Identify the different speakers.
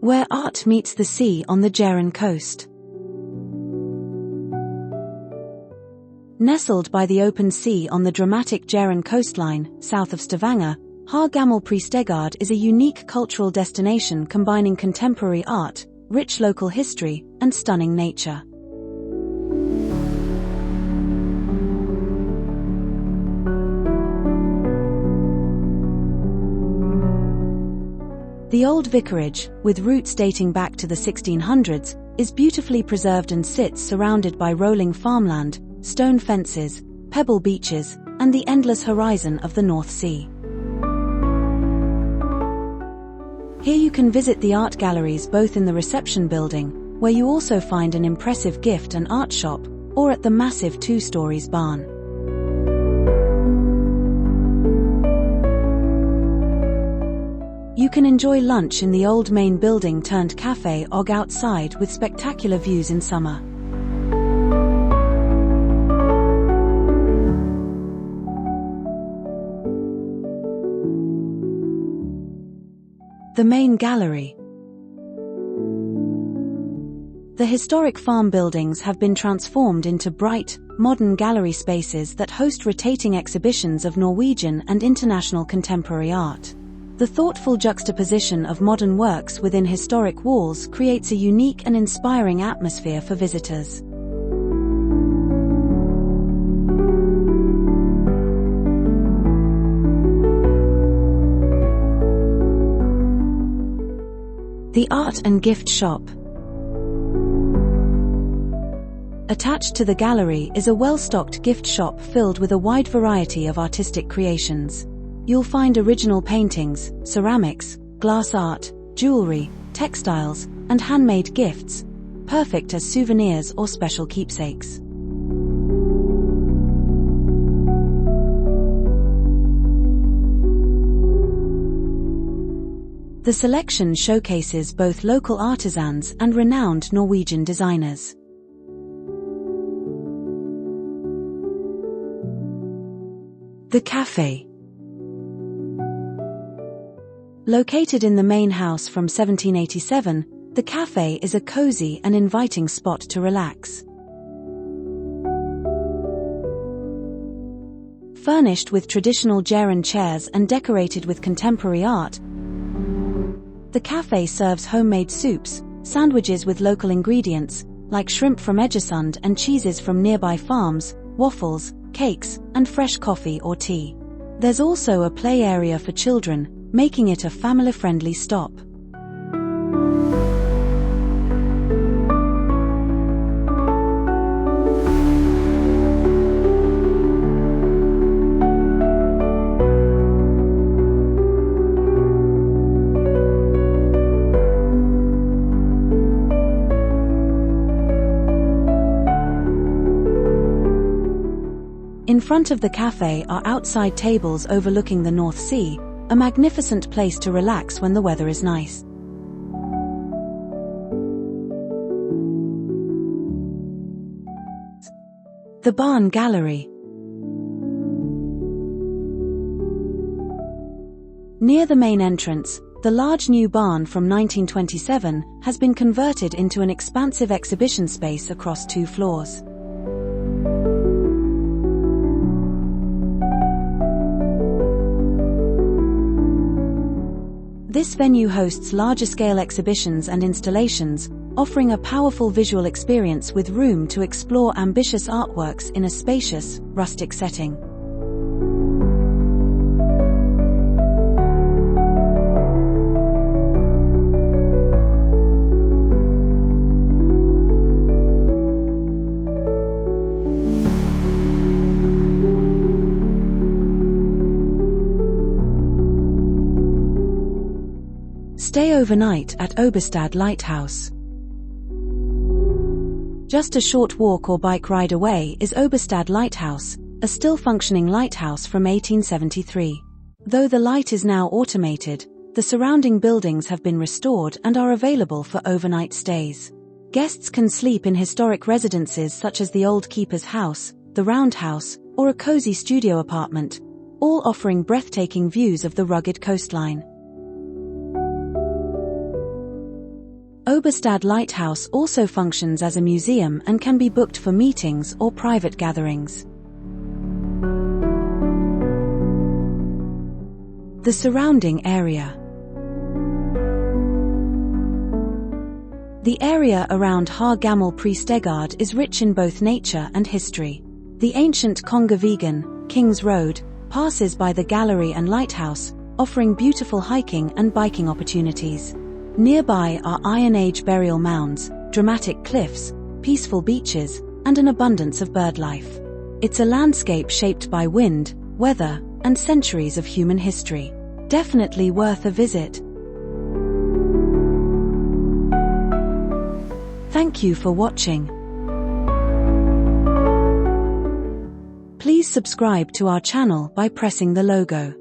Speaker 1: where art meets the sea on the Jæren coast. Nestled by the open sea on the dramatic Jæren coastline, south of Stavanger, Gamle Prestegard is a unique cultural destination combining contemporary art, rich local history, and stunning nature. The old vicarage, with roots dating back to the 1600s, is beautifully preserved and sits surrounded by rolling farmland, stone fences, pebble beaches, and the endless horizon of the North Sea. Here you can visit the art galleries both in the reception building, where you also find an impressive gift and art shop, or at the massive 2-story barn. You can enjoy lunch in the old main building turned cafe or outside with spectacular views in summer. The main gallery. The historic farm buildings have been transformed into bright, modern gallery spaces that host rotating exhibitions of Norwegian and international contemporary art. The thoughtful juxtaposition of modern works within historic walls creates a unique and inspiring atmosphere for visitors. The Art and Gift Shop. Attached to the gallery is a well-stocked gift shop filled with a wide variety of artistic creations. You'll find original paintings, ceramics, glass art, jewelry, textiles, and handmade gifts, perfect as souvenirs or special keepsakes. The selection showcases both local artisans and renowned Norwegian designers. The Cafe. Located in the main house from 1787, the cafe is a cozy and inviting spot to relax. Furnished with traditional Jæren chairs and decorated with contemporary art, the cafe serves homemade soups, sandwiches with local ingredients, like shrimp from Egersund and cheeses from nearby farms, waffles, cakes, and fresh coffee or tea. There's also a play area for children, making it a family-friendly stop. In front of the cafe are outside tables overlooking the North Sea, a magnificent place to relax when the weather is nice. The Barn Gallery. Near the main entrance, the large new barn from 1927 has been converted into an expansive exhibition space across 2 floors. This venue hosts larger-scale exhibitions and installations, offering a powerful visual experience with room to explore ambitious artworks in a spacious, rustic setting. Stay overnight at Oberstad Lighthouse. Just a short walk or bike ride away is Oberstad Lighthouse, a still-functioning lighthouse from 1873. Though the light is now automated, the surrounding buildings have been restored and are available for overnight stays. Guests can sleep in historic residences such as the Old Keeper's House, the Roundhouse, or a cozy studio apartment, all offering breathtaking views of the rugged coastline. Oberstad Lighthouse also functions as a museum and can be booked for meetings or private gatherings. The surrounding area. The area around Gamle Prestegard is rich in both nature and history. The ancient Kongeveien, King's Road, passes by the gallery and lighthouse, offering beautiful hiking and biking opportunities. Nearby are Iron Age burial mounds, dramatic cliffs, peaceful beaches, and an abundance of birdlife. It's a landscape shaped by wind, weather, and centuries of human history. Definitely worth a visit. Thank you for watching. Please subscribe to our channel by pressing the logo.